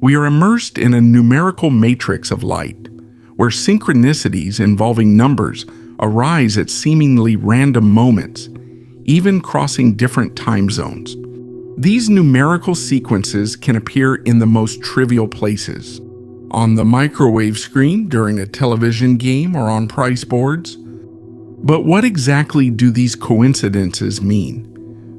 We are immersed in a numerical matrix of light, where synchronicities involving numbers arise at seemingly random moments, even crossing different time zones. These numerical sequences can appear in the most trivial places, on the microwave screen during a television game or on price boards. But what exactly do these coincidences mean?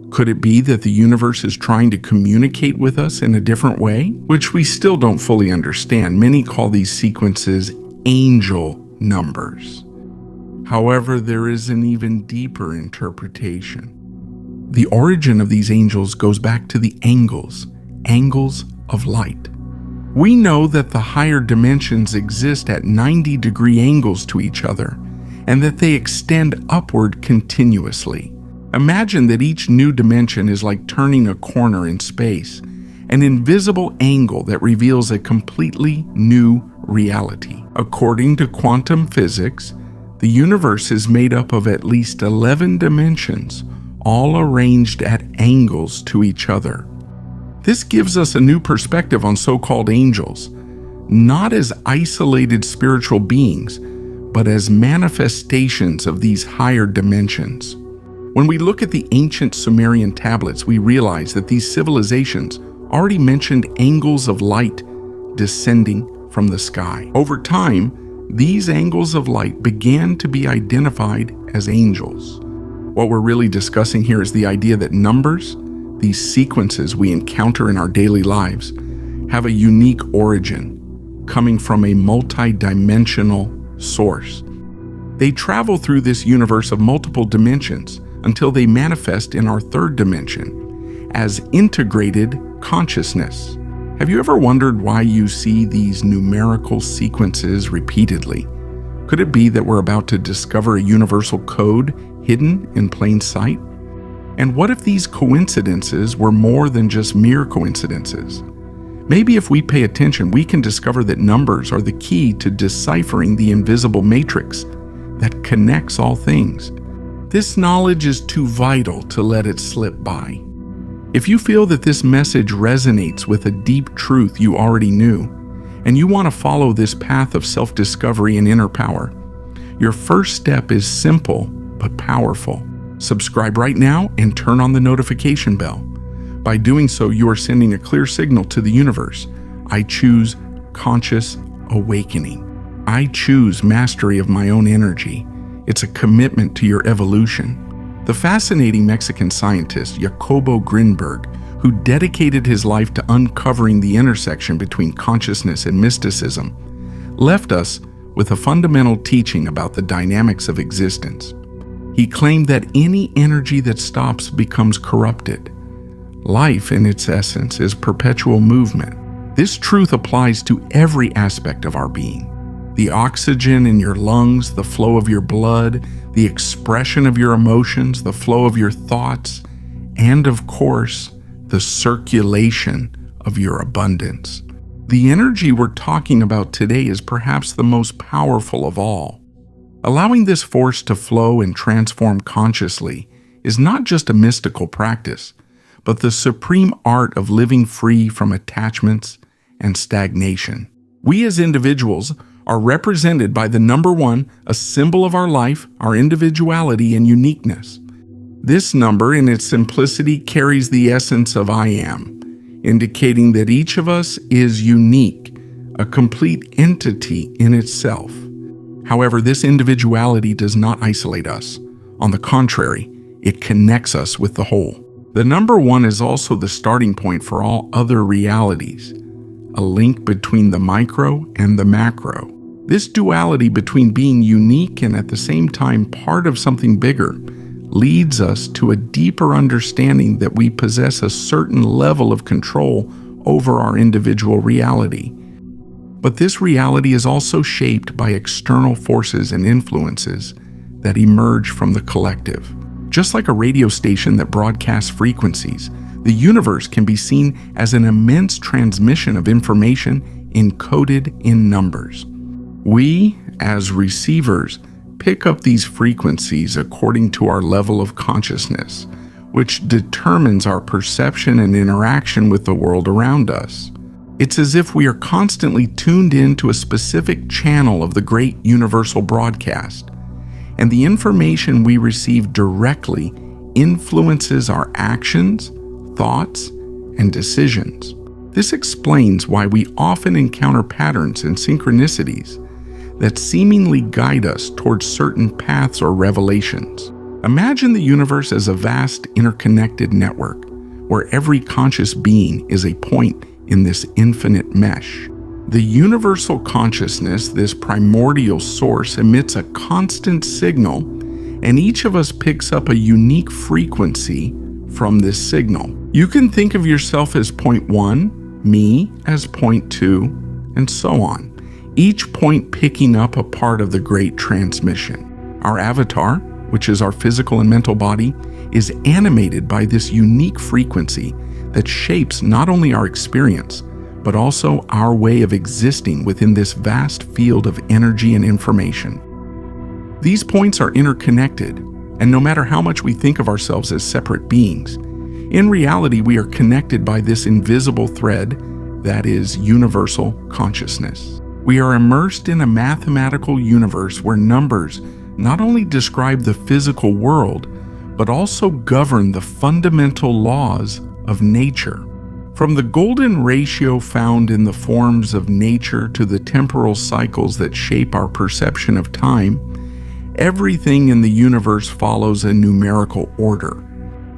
Could it be that the universe is trying to communicate with us in a different way, which we still don't fully understand? Many call these sequences angel numbers. However, there is an even deeper interpretation. The origin of these angels goes back to the angles of light. We know that the higher dimensions exist at 90-degree angles to each other, and that they extend upward continuously. Imagine that each new dimension is like turning a corner in space, an invisible angle that reveals a completely new reality. According to quantum physics, the universe is made up of at least 11 dimensions, all arranged at angles to each other. This gives us a new perspective on so-called angels, not as isolated spiritual beings, but as manifestations of these higher dimensions. When we look at the ancient Sumerian tablets, we realize that these civilizations already mentioned angles of light descending from the sky. Over time, these angles of light began to be identified as angels. What we're really discussing here is the idea that numbers, these sequences we encounter in our daily lives, have a unique origin, coming from a multidimensional source. They travel through this universe of multiple dimensions until they manifest in our third dimension as integrated consciousness. Have you ever wondered why you see these numerical sequences repeatedly? Could it be that we're about to discover a universal code hidden in plain sight? And what if these coincidences were more than just mere coincidences? Maybe if we pay attention, we can discover that numbers are the key to deciphering the invisible matrix that connects all things. This knowledge is too vital to let it slip by. If you feel that this message resonates with a deep truth you already knew, and you want to follow this path of self-discovery and inner power, your first step is simple but powerful. Subscribe right now and turn on the notification bell. By doing so, you are sending a clear signal to the universe. I choose conscious awakening. I choose mastery of my own energy. It's a commitment to your evolution. The fascinating Mexican scientist Jacobo Grinberg, who dedicated his life to uncovering the intersection between consciousness and mysticism, left us with a fundamental teaching about the dynamics of existence. He claimed that any energy that stops becomes corrupted. Life, in its essence, is perpetual movement. This truth applies to every aspect of our being. The oxygen in your lungs, the flow of your blood, the expression of your emotions, the flow of your thoughts, and of course, the circulation of your abundance. The energy we're talking about today is perhaps the most powerful of all. Allowing this force to flow and transform consciously is not just a mystical practice, but the supreme art of living free from attachments and stagnation. We as individuals are represented by the number 1, a symbol of our life, our individuality and uniqueness. This number, in its simplicity, carries the essence of I am, indicating that each of us is unique, a complete entity in itself. However, this individuality does not isolate us. On the contrary, it connects us with the whole. The number 1 is also the starting point for all other realities, a link between the micro and the macro. This duality between being unique and at the same time part of something bigger leads us to a deeper understanding that we possess a certain level of control over our individual reality. But this reality is also shaped by external forces and influences that emerge from the collective. Just like a radio station that broadcasts frequencies, the universe can be seen as an immense transmission of information encoded in numbers. We, as receivers, pick up these frequencies according to our level of consciousness, which determines our perception and interaction with the world around us. It's as if we are constantly tuned into a specific channel of the great universal broadcast, and the information we receive directly influences our actions, thoughts, and decisions. This explains why we often encounter patterns and synchronicities that seemingly guide us towards certain paths or revelations. Imagine the universe as a vast interconnected network where every conscious being is a point in this infinite mesh. The universal consciousness, this primordial source, emits a constant signal, and each of us picks up a unique frequency from this signal. You can think of yourself as point 1, me as point 2, and so on, each point picking up a part of the great transmission. Our avatar, which is our physical and mental body, is animated by this unique frequency that shapes not only our experience, but also our way of existing within this vast field of energy and information. These points are interconnected, and no matter how much we think of ourselves as separate beings, in reality we are connected by this invisible thread that is universal consciousness. We are immersed in a mathematical universe where numbers not only describe the physical world, but also govern the fundamental laws of nature. From the golden ratio found in the forms of nature to the temporal cycles that shape our perception of time, everything in the universe follows a numerical order.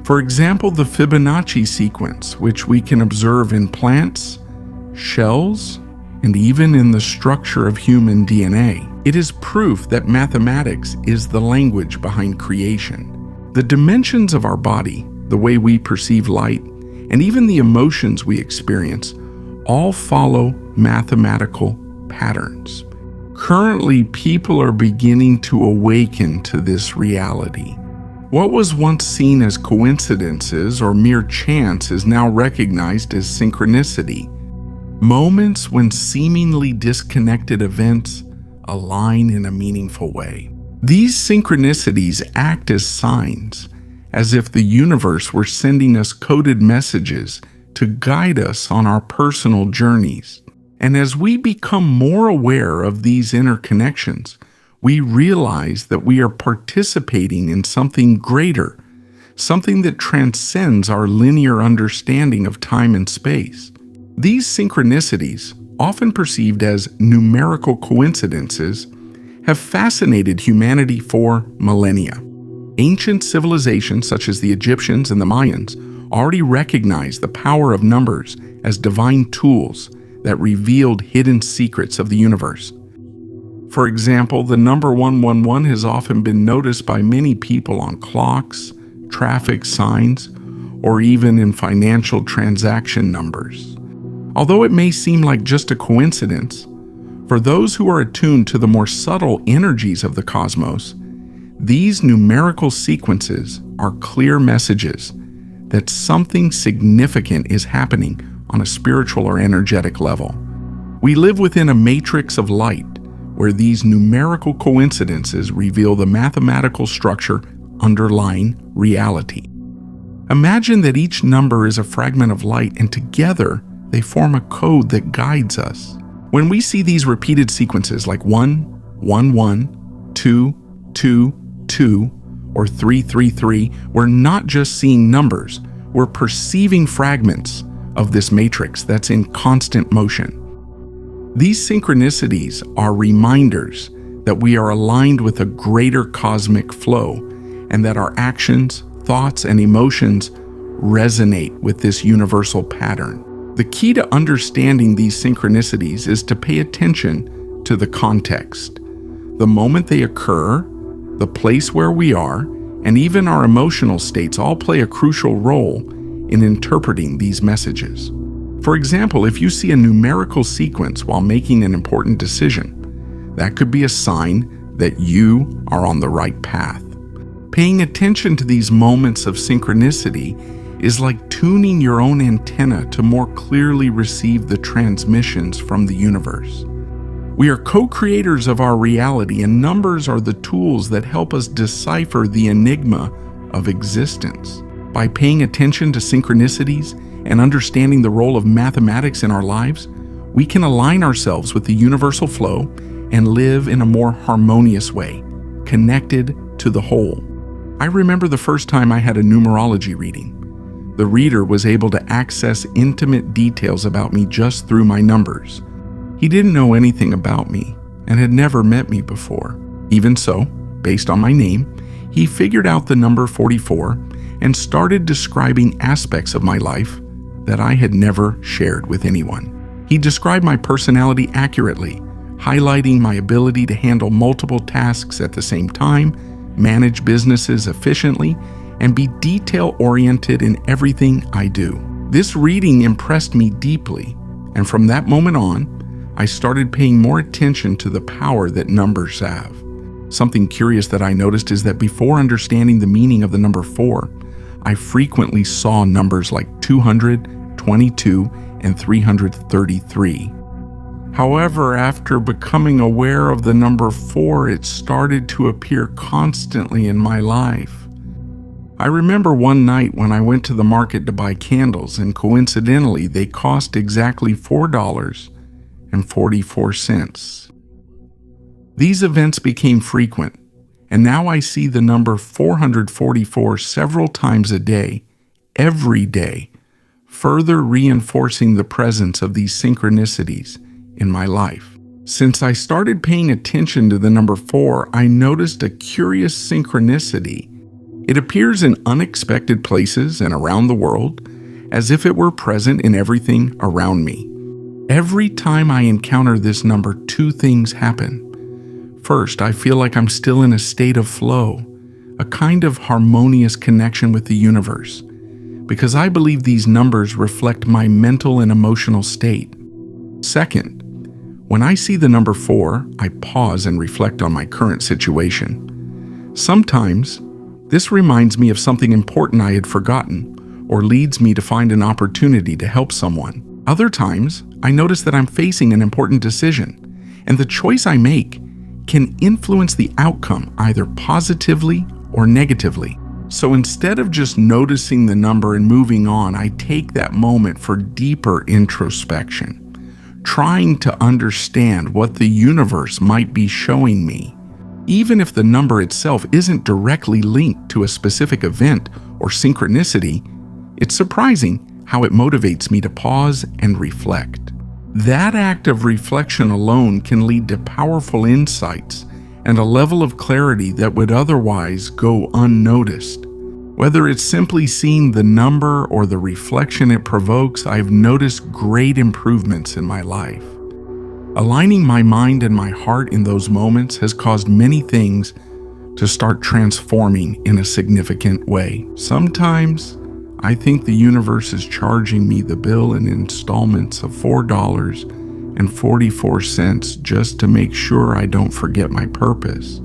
For example, the Fibonacci sequence, which we can observe in plants, shells, and even in the structure of human DNA. It is proof that mathematics is the language behind creation. The dimensions of our body, the way we perceive light, and even the emotions we experience all follow mathematical patterns. Currently, people are beginning to awaken to this reality. What was once seen as coincidences or mere chance is now recognized as synchronicity. Moments when seemingly disconnected events align in a meaningful way. These synchronicities act as signs, as if the universe were sending us coded messages to guide us on our personal journeys. And as we become more aware of these interconnections, we realize that we are participating in something greater, something that transcends our linear understanding of time and space. These synchronicities, often perceived as numerical coincidences, have fascinated humanity for millennia. Ancient civilizations such as the Egyptians and the Mayans already recognized the power of numbers as divine tools that revealed hidden secrets of the universe. For example, the number 111 has often been noticed by many people on clocks, traffic signs, or even in financial transaction numbers. Although it may seem like just a coincidence, for those who are attuned to the more subtle energies of the cosmos, these numerical sequences are clear messages that something significant is happening on a spiritual or energetic level. We live within a matrix of light where these numerical coincidences reveal the mathematical structure underlying reality. Imagine that each number is a fragment of light, and together they form a code that guides us. When we see these repeated sequences like 1, 1, 1, 2, 2, 2, or 3, 3, 3, we're not just seeing numbers, we're perceiving fragments of this matrix that's in constant motion. These synchronicities are reminders that we are aligned with a greater cosmic flow and that our actions, thoughts, and emotions resonate with this universal pattern. The key to understanding these synchronicities is to pay attention to the context. The moment they occur, the place where we are, and even our emotional states all play a crucial role in interpreting these messages. For example, if you see a numerical sequence while making an important decision, that could be a sign that you are on the right path. Paying attention to these moments of synchronicity is like tuning your own antenna to more clearly receive the transmissions from the universe. We are co-creators of our reality, and numbers are the tools that help us decipher the enigma of existence. By paying attention to synchronicities and understanding the role of mathematics in our lives, we can align ourselves with the universal flow and live in a more harmonious way, connected to the whole. I remember the first time I had a numerology reading. The reader was able to access intimate details about me just through my numbers. He didn't know anything about me and had never met me before. Even so, based on my name, he figured out the number 44 and started describing aspects of my life that I had never shared with anyone. He described my personality accurately, highlighting my ability to handle multiple tasks at the same time, manage businesses efficiently, and be detail-oriented in everything I do. This reading impressed me deeply, and from that moment on, I started paying more attention to the power that numbers have. Something curious that I noticed is that before understanding the meaning of the number 4, I frequently saw numbers like 200, 22, and 333. However, after becoming aware of the number 4, it started to appear constantly in my life. I remember one night when I went to the market to buy candles, and coincidentally, they cost exactly $4.44. These events became frequent, and now I see the number 444 several times a day, every day, further reinforcing the presence of these synchronicities in my life. Since I started paying attention to the number 4, I noticed a curious synchronicity. It appears in unexpected places and around the world, as if it were present in everything around me. Every time I encounter this number, two things happen. First, I feel like I'm still in a state of flow, a kind of harmonious connection with the universe, because I believe these numbers reflect my mental and emotional state. Second, when I see the number 4, I pause and reflect on my current situation. Sometimes, this reminds me of something important I had forgotten, or leads me to find an opportunity to help someone. Other times, I notice that I'm facing an important decision, and the choice I make can influence the outcome either positively or negatively. So instead of just noticing the number and moving on, I take that moment for deeper introspection, trying to understand what the universe might be showing me. Even if the number itself isn't directly linked to a specific event or synchronicity, it's surprising how it motivates me to pause and reflect. That act of reflection alone can lead to powerful insights and a level of clarity that would otherwise go unnoticed. Whether it's simply seeing the number or the reflection it provokes, I've noticed great improvements in my life. Aligning my mind and my heart in those moments has caused many things to start transforming in a significant way. Sometimes, I think the universe is charging me the bill in installments of $4.44 just to make sure I don't forget my purpose.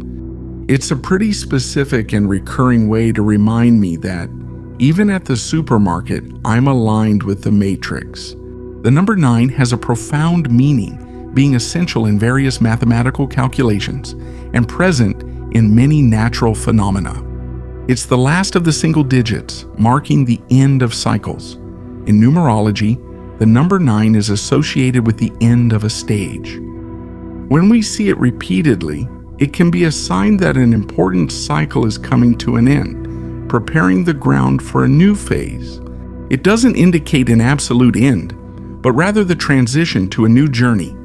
It's a pretty specific and recurring way to remind me that, even at the supermarket, I'm aligned with the matrix. The number 9 has a profound meaning, being essential in various mathematical calculations and present in many natural phenomena. It's the last of the single digits, marking the end of cycles. In numerology, the number 9 is associated with the end of a stage. When we see it repeatedly, it can be a sign that an important cycle is coming to an end, preparing the ground for a new phase. It doesn't indicate an absolute end, but rather the transition to a new journey,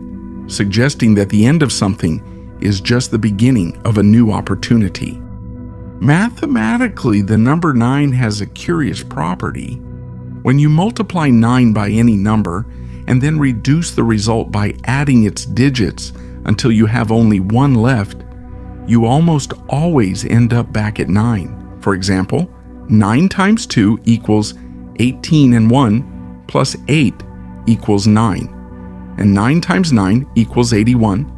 suggesting that the end of something is just the beginning of a new opportunity. Mathematically, the number 9 has a curious property. When you multiply 9 by any number and then reduce the result by adding its digits until you have only one left, you almost always end up back at 9. For example, 9 times 2 equals 18 and 1 plus 8 equals 9. And 9 times 9 equals 81,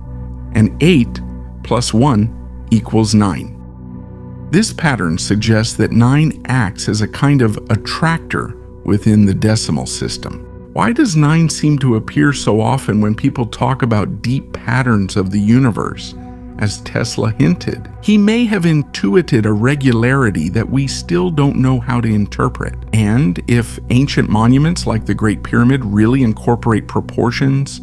and 8 plus 1 equals 9. This pattern suggests that 9 acts as a kind of attractor within the decimal system. Why does 9 seem to appear so often when people talk about deep patterns of the universe, as Tesla hinted. He may have intuited a regularity that we still don't know how to interpret. And if ancient monuments like the Great Pyramid really incorporate proportions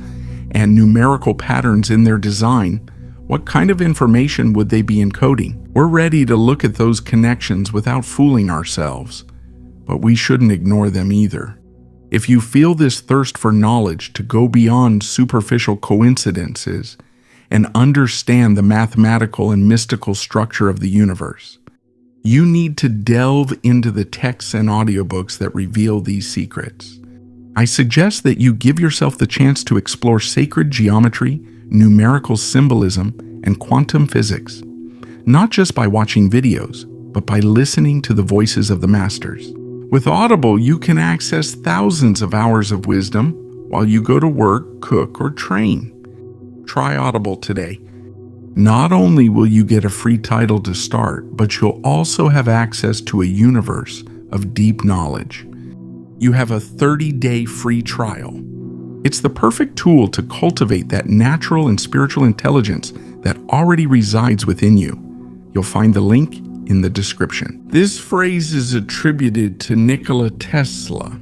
and numerical patterns in their design, what kind of information would they be encoding? We're ready to look at those connections without fooling ourselves, but we shouldn't ignore them either. If you feel this thirst for knowledge to go beyond superficial coincidences and understand the mathematical and mystical structure of the universe, you need to delve into the texts and audiobooks that reveal these secrets. I suggest that you give yourself the chance to explore sacred geometry, numerical symbolism, and quantum physics, not just by watching videos, but by listening to the voices of the masters. With Audible, you can access thousands of hours of wisdom while you go to work, cook, or train. Try Audible today. Not only will you get a free title to start, but you'll also have access to a universe of deep knowledge. You have a 30-day free trial. It's the perfect tool to cultivate that natural and spiritual intelligence that already resides within you. You'll find the link in the description. This phrase is attributed to Nikola Tesla.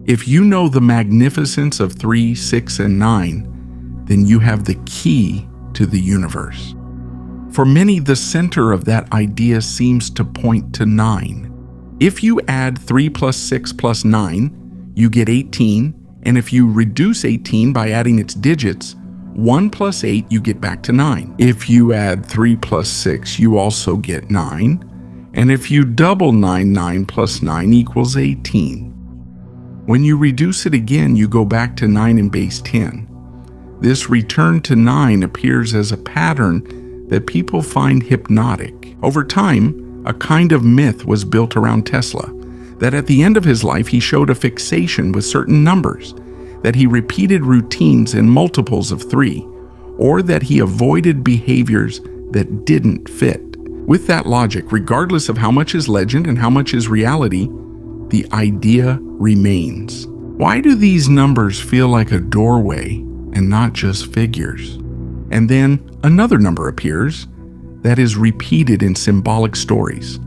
If you know the magnificence of 3, 6, and 9, then you have the key to the universe. For many, the center of that idea seems to point to 9. If you add 3 plus 6 plus 9, you get 18, and if you reduce 18 by adding its digits, 1 plus 8, you get back to 9. If you add 3 plus 6, you also get 9. And if you double 9, 9 plus 9 equals 18. When you reduce it again, you go back to 9 in base 10. This return to 9 appears as a pattern that people find hypnotic. Over time, a kind of myth was built around Tesla, that at the end of his life he showed a fixation with certain numbers, that he repeated routines in multiples of 3, or that he avoided behaviors that didn't fit. With that logic, regardless of how much is legend and how much is reality, the idea remains. Why do these numbers feel like a doorway and not just figures? And then another number appears that is repeated in symbolic stories,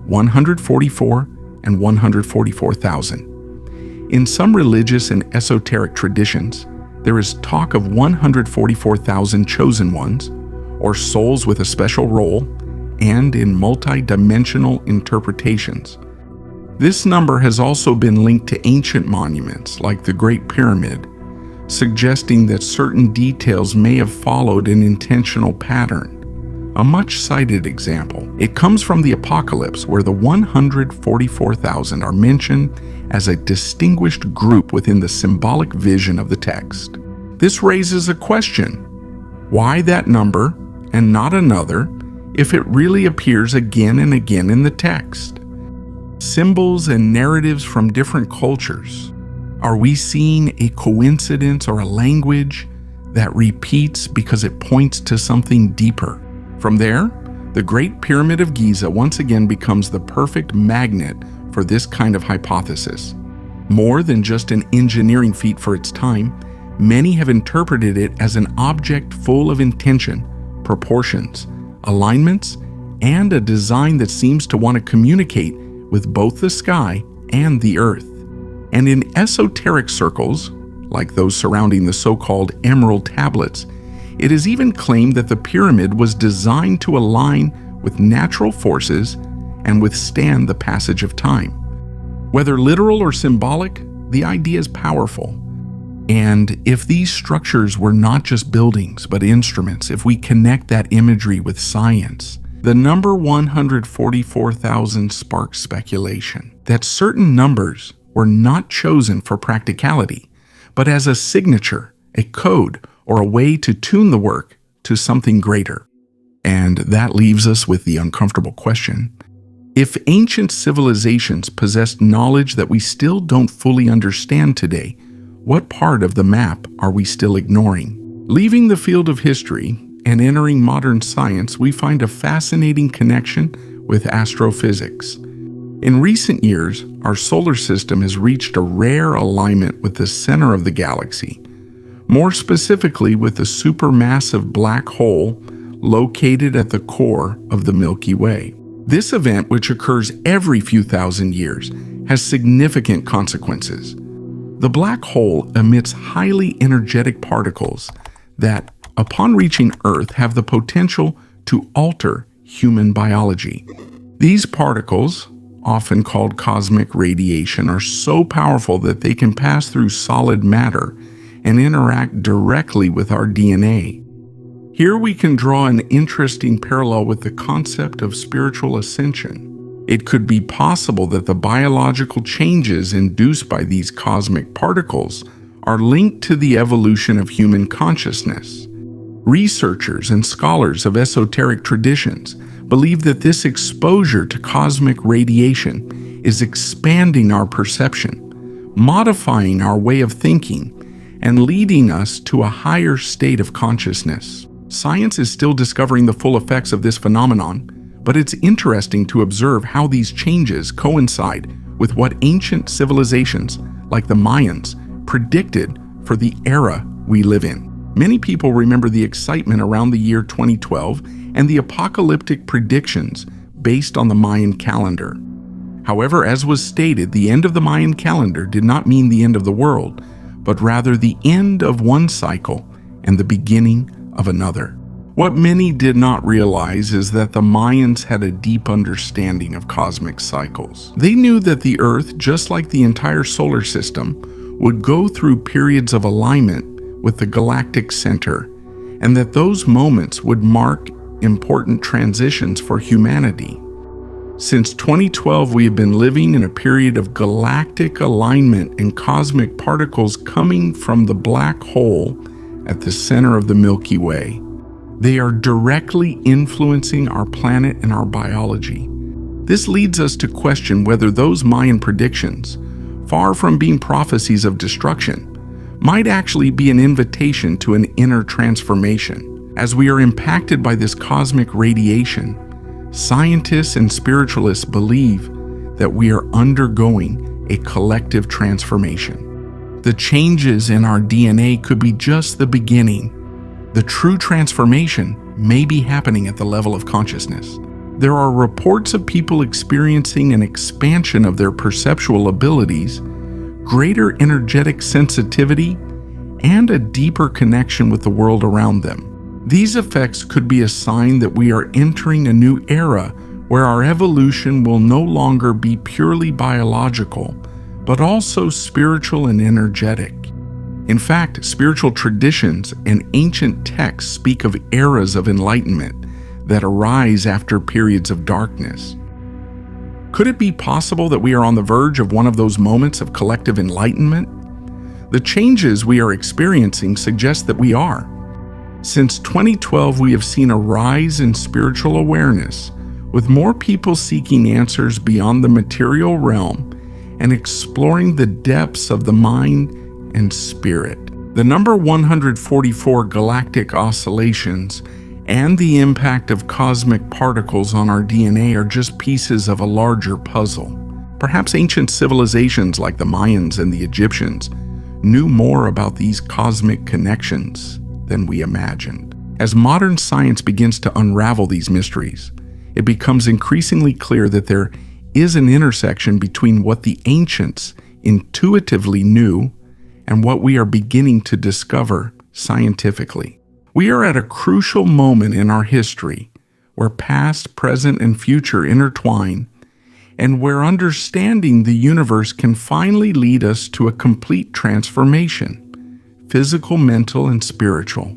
144 and 144,000. In some religious and esoteric traditions, there is talk of 144,000 chosen ones, or souls with a special role, and in multidimensional interpretations. This number has also been linked to ancient monuments like the Great Pyramid, suggesting that certain details may have followed an intentional pattern. A much-cited example. It comes from the Apocalypse, where the 144,000 are mentioned as a distinguished group within the symbolic vision of the text. This raises a question. Why that number and not another if it really appears again and again in the text? Symbols and narratives from different cultures. Are we seeing a coincidence or a language that repeats because it points to something deeper? From there, the Great Pyramid of Giza once again becomes the perfect magnet for this kind of hypothesis. More than just an engineering feat for its time, many have interpreted it as an object full of intention, proportions, alignments, and a design that seems to want to communicate with both the sky and the earth. And in esoteric circles, like those surrounding the so-called Emerald Tablets, it is even claimed that the pyramid was designed to align with natural forces and withstand the passage of time. Whether literal or symbolic, the idea is powerful. And if these structures were not just buildings, but instruments, if we connect that imagery with science, the number 144,000 sparks speculation that certain numbers were not chosen for practicality, but as a signature, a code, or a way to tune the work to something greater. And that leaves us with the uncomfortable question. If ancient civilizations possessed knowledge that we still don't fully understand today, what part of the map are we still ignoring? Leaving the field of history and entering modern science, we find a fascinating connection with astrophysics. In recent years, our solar system has reached a rare alignment with the center of the galaxy, more specifically with a supermassive black hole located at the core of the Milky Way. This event, which occurs every few thousand years, has significant consequences. The black hole emits highly energetic particles that, upon reaching Earth, have the potential to alter human biology. These particles, often called cosmic radiation, are so powerful that they can pass through solid matter and interact directly with our DNA. Here we can draw an interesting parallel with the concept of spiritual ascension. It could be possible that the biological changes induced by these cosmic particles are linked to the evolution of human consciousness. Researchers and scholars of esoteric traditions believe that this exposure to cosmic radiation is expanding our perception, modifying our way of thinking, and leading us to a higher state of consciousness. Science is still discovering the full effects of this phenomenon, but it's interesting to observe how these changes coincide with what ancient civilizations, like the Mayans, predicted for the era we live in. Many people remember the excitement around the year 2012 and the apocalyptic predictions based on the Mayan calendar. However, as was stated, the end of the Mayan calendar did not mean the end of the world, but rather the end of one cycle and the beginning of another. What many did not realize is that the Mayans had a deep understanding of cosmic cycles. They knew that the Earth, just like the entire solar system, would go through periods of alignment with the galactic center, and that those moments would mark important transitions for humanity. Since 2012, we have been living in a period of galactic alignment and cosmic particles coming from the black hole at the center of the Milky Way. They are directly influencing our planet and our biology. This leads us to question whether those Mayan predictions, far from being prophecies of destruction, might actually be an invitation to an inner transformation. As we are impacted by this cosmic radiation, scientists and spiritualists believe that we are undergoing a collective transformation. The changes in our DNA could be just the beginning. The true transformation may be happening at the level of consciousness. There are reports of people experiencing an expansion of their perceptual abilities, greater energetic sensitivity, and a deeper connection with the world around them. These effects could be a sign that we are entering a new era where our evolution will no longer be purely biological, but also spiritual and energetic. In fact, spiritual traditions and ancient texts speak of eras of enlightenment that arise after periods of darkness. Could it be possible that we are on the verge of one of those moments of collective enlightenment? The changes we are experiencing suggest that we are. Since 2012, we have seen a rise in spiritual awareness, with more people seeking answers beyond the material realm and exploring the depths of the mind and spirit. The number 144 galactic oscillations and the impact of cosmic particles on our DNA are just pieces of a larger puzzle. Perhaps ancient civilizations like the Mayans and the Egyptians knew more about these cosmic connections than we imagined. As modern science begins to unravel these mysteries, it becomes increasingly clear that there is an intersection between what the ancients intuitively knew and what we are beginning to discover scientifically. We are at a crucial moment in our history where past, present, and future intertwine, and where understanding the universe can finally lead us to a complete transformation, physical, mental, and spiritual.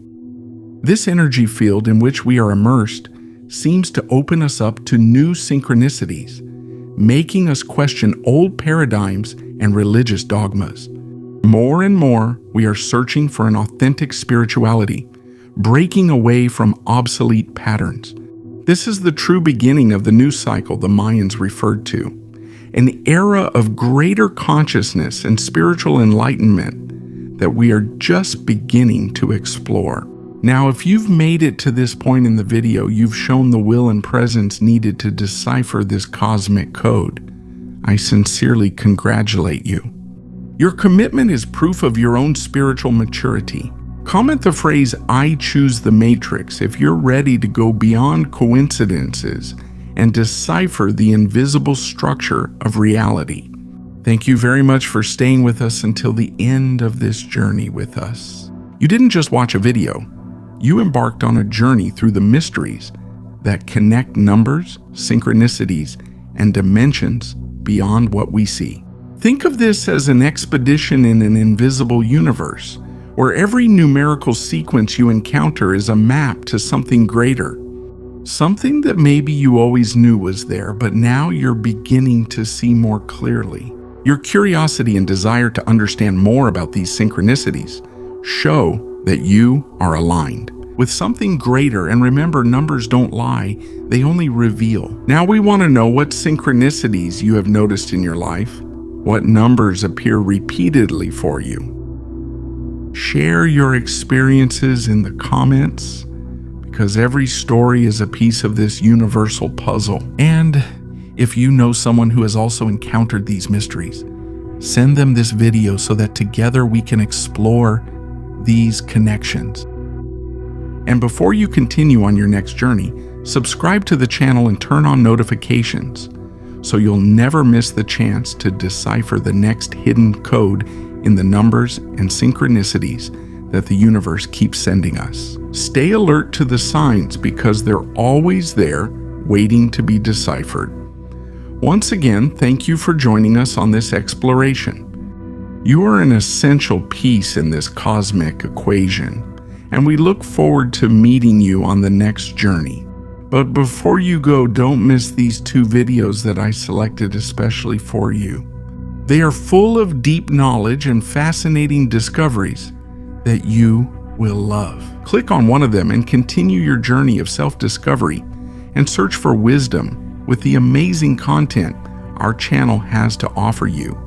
This energy field in which we are immersed seems to open us up to new synchronicities, making us question old paradigms and religious dogmas. More and more, we are searching for an authentic spirituality, breaking away from obsolete patterns. This is the true beginning of the new cycle the Mayans referred to, an era of greater consciousness and spiritual enlightenment that we are just beginning to explore. Now, if you've made it to this point in the video, you've shown the will and presence needed to decipher this cosmic code. I sincerely congratulate you. Your commitment is proof of your own spiritual maturity. Comment the phrase, "I choose the matrix," if you're ready to go beyond coincidences and decipher the invisible structure of reality. Thank you very much for staying with us until the end of this journey with us. You didn't just watch a video. You embarked on a journey through the mysteries that connect numbers, synchronicities, and dimensions beyond what we see. Think of this as an expedition in an invisible universe, where every numerical sequence you encounter is a map to something greater. Something that maybe you always knew was there, but now you're beginning to see more clearly. Your curiosity and desire to understand more about these synchronicities show that you are aligned with something greater, and remember, numbers don't lie, they only reveal. Now we want to know what synchronicities you have noticed in your life, what numbers appear repeatedly for you. Share your experiences in the comments, because every story is a piece of this universal puzzle. And if you know someone who has also encountered these mysteries, send them this video so that together we can explore these connections. And before you continue on your next journey, subscribe to the channel and turn on notifications so you'll never miss the chance to decipher the next hidden code in the numbers and synchronicities that the universe keeps sending us. Stay alert to the signs because they're always there waiting to be deciphered. Once again, thank you for joining us on this exploration. You are an essential piece in this cosmic equation, and we look forward to meeting you on the next journey. But before you go, don't miss these 2 videos that I selected especially for you. They are full of deep knowledge and fascinating discoveries that you will love. Click on one of them and continue your journey of self-discovery and search for wisdom with the amazing content our channel has to offer you.